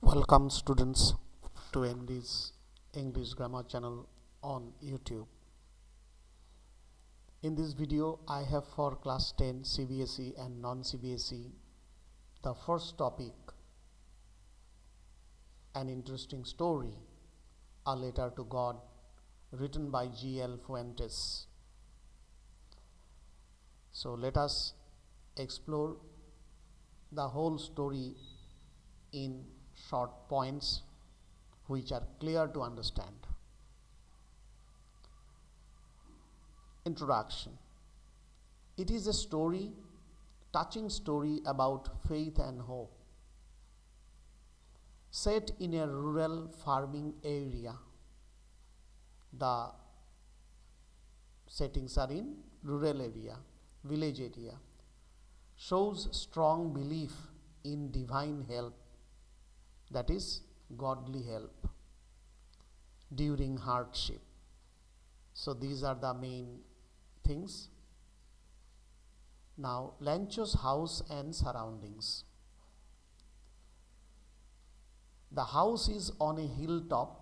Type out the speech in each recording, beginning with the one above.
Welcome students to ND's English Grammar channel on YouTube. In this video I have for class 10 CBSE and non-CBSE the first topic, an interesting story, A Letter to God, written by G.L. Fuentes. So let us explore the whole story in short points which are clear to understand. Introduction. It is a story, touching story about faith and hope, set in a rural farming area. The settings are in rural area, village area, shows strong belief in divine help, that is godly help during hardship. So these are the main things. Now Lancho's house and surroundings. The house is on a hilltop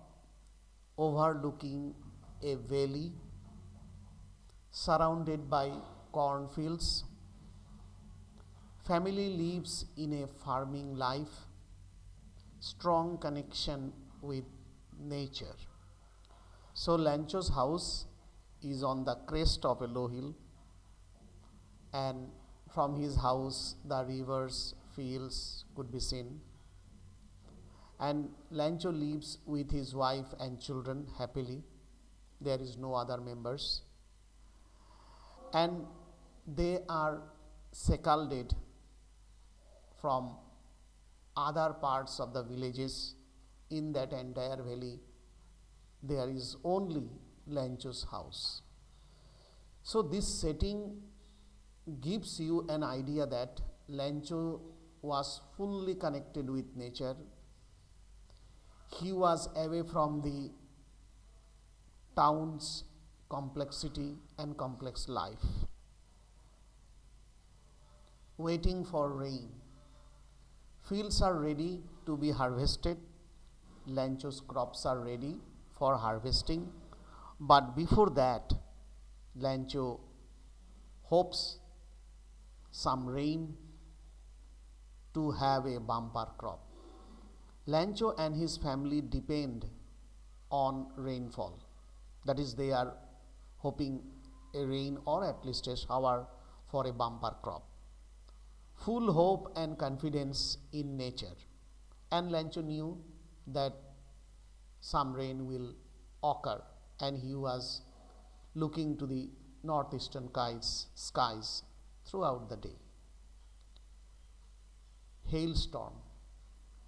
overlooking a valley surrounded by cornfields. Family lives in a farming life, strong connection with nature. So Lancho's house is on the crest of a low hill, and from his house the rivers, fields could be seen. And Lancho lives with his wife and children happily. There is no other members, and they are secluded from other parts of the villages. In that entire valley there is only Lancho's house. So this setting gives you an idea that Lancho was fully connected with nature. He was away from the town's complexity and complex life, waiting for rain. Fields are ready to be harvested. Lancho's crops are ready for harvesting. But before that, Lancho hopes some rain to have a bumper crop. Lancho and his family depend on rainfall. That is, they are hoping a rain or at least a shower for a bumper crop. Full hope and confidence in nature. And Lancho knew that some rain will occur, and he was looking to the northeastern skies throughout the day. Hailstorm.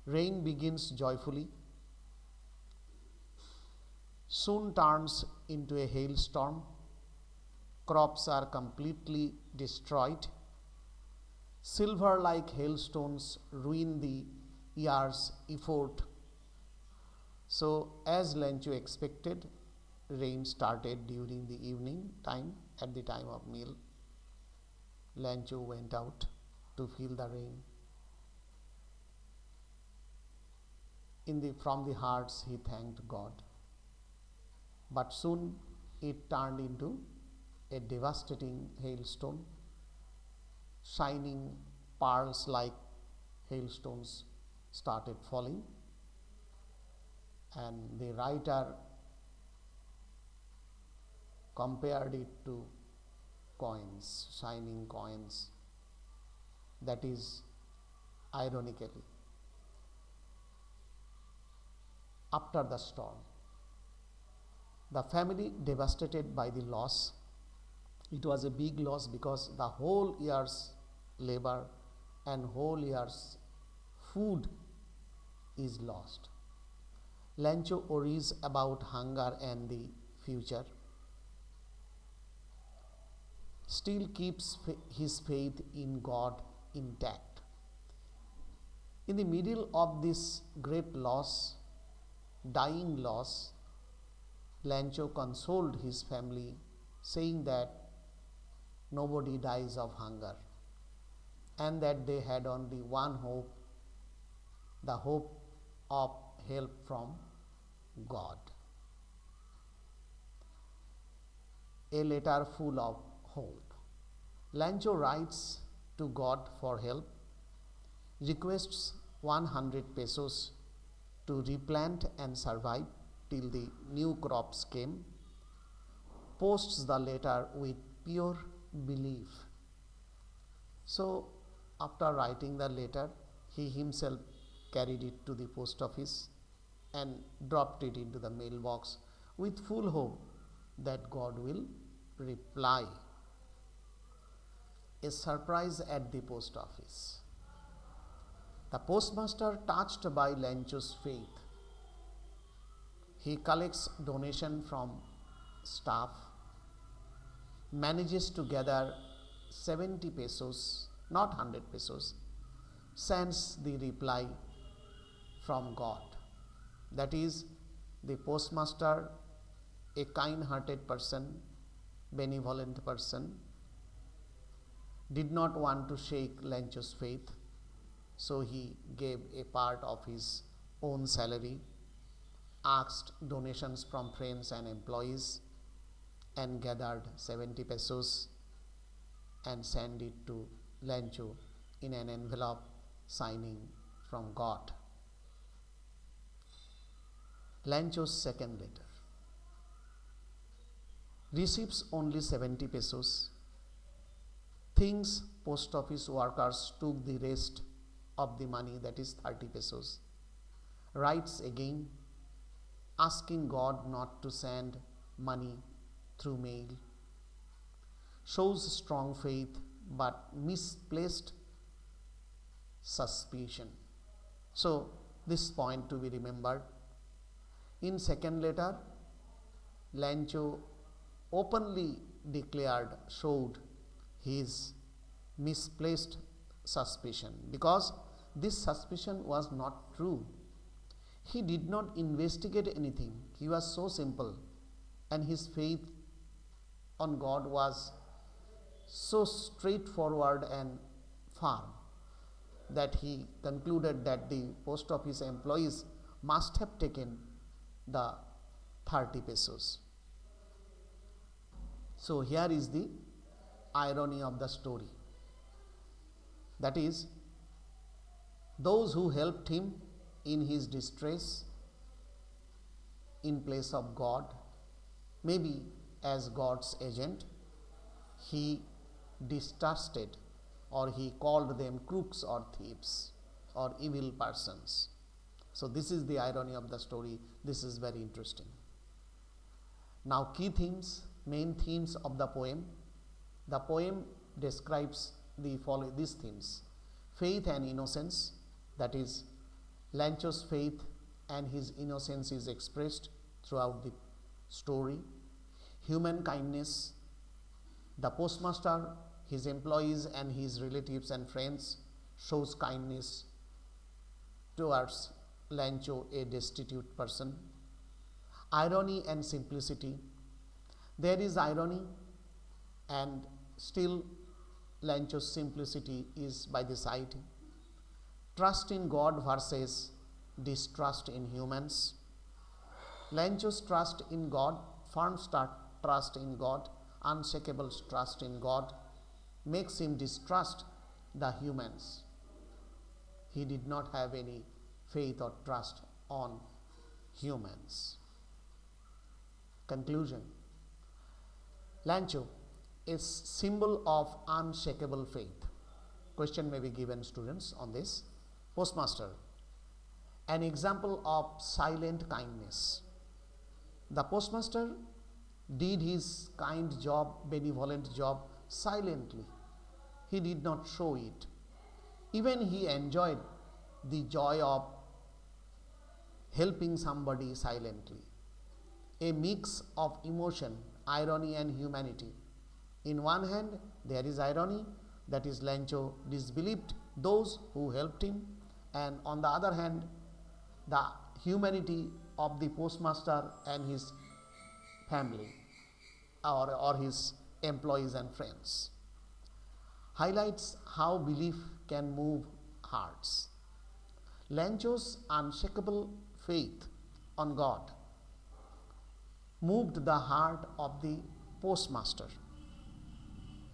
Rain begins joyfully, soon turns into a hailstorm. Crops are completely destroyed. Silver like hailstones ruin the year's effort. So as Lancho expected, rain started during the evening time. At the time of meal, Lancho went out to feel the rain. From the hearts he thanked God. But soon it turned into a devastating hailstone. Shining pearls like hailstones started falling, and the writer compared it to coins, shining coins. That is ironically. After the storm, the family devastated by the loss. It was a big loss because the whole year's labor and whole year's food is lost. Lancho worries about hunger and the future, still keeps his faith in God intact. In the middle of this great loss, dying loss, Lancho consoled his family, saying that nobody dies of hunger, and that they had only one hope, the hope of help from God. A letter full of hope. Lancho writes to God for help, requests 100 pesos to replant and survive till the new crops came, posts the letter with pure belief. So, after writing the letter, he himself carried it to the post office and dropped it into the mailbox with full hope that God will reply. A surprise at the post office. The postmaster, touched by Lancho's faith, he collects donation from staff, manages to gather 70 pesos, not 100 pesos, sends the reply from God. That is, the postmaster, a kind-hearted person, benevolent person, did not want to shake Lancho's faith, so he gave a part of his own salary, asked donations from friends and employees, and gathered 70 pesos and sent it to Lancho in an envelope signing from God. Lancho's second letter. Receives only 70 pesos. Thinks post office workers took the rest of the money, that is 30 pesos. Writes again, asking God not to send money through mail. Shows strong faith but misplaced suspicion. So, this point to be remembered. In second letter, Lancho openly showed his misplaced suspicion, because this suspicion was not true. He did not investigate anything. He was so simple, and his faith on God was so straightforward and firm that he concluded that the post office employees must have taken the 30 pesos. So here is the irony of the story. That is, those who helped him in his distress in place of God, maybe as God's agent, he distrusted, or he called them crooks or thieves or evil persons. So this is the irony of the story. This is very interesting. Now, key themes, main themes of the poem. The poem describes these themes: faith and innocence, that is, Lancho's faith and his innocence is expressed throughout the story. Human kindness, the postmaster, his employees and his relatives and friends shows kindness towards Lancho, a destitute person. Irony and simplicity, there is irony and still Lancho's simplicity is by the side. Trust in God versus distrust in humans. Lancho's trust in God, firm trust in God, unshakable trust in God, makes him distrust the humans. He did not have any faith or trust on humans. Conclusion. Lancho is symbol of unshakable faith. Question may be given, students, on this. Postmaster, an example of silent kindness. The postmaster did his kind job, benevolent job, silently. He did not show it. Even he enjoyed the joy of helping somebody silently. A mix of emotion, irony and humanity. In one hand, there is irony, that is, Lancho disbelieved those who helped him, and on the other hand, the humanity of the postmaster and his family, or his employees and friends. Highlights how belief can move hearts. Lancho's unshakable faith on God moved the heart of the postmaster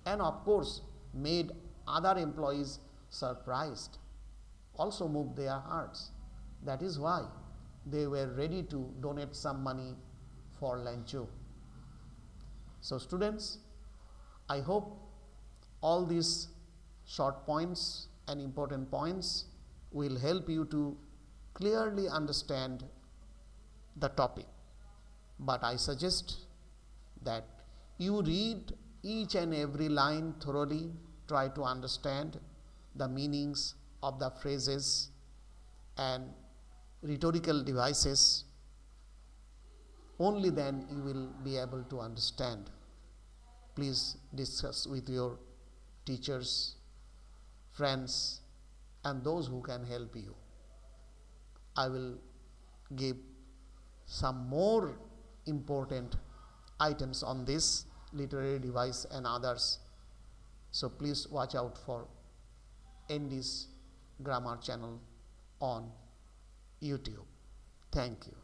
and, of course, made other employees surprised, also moved their hearts. That is why they were ready to donate some money for Lancho. So, students, I hope all these short points and important points will help you to clearly understand the topic. But I suggest that you read each and every line thoroughly, try to understand the meanings of the phrases and rhetorical devices. Only then you will be able to understand. Please discuss with your teachers, friends, and those who can help you. I will give some more important items on this literary device and others. So please watch out for ND's grammar channel on YouTube. Thank you.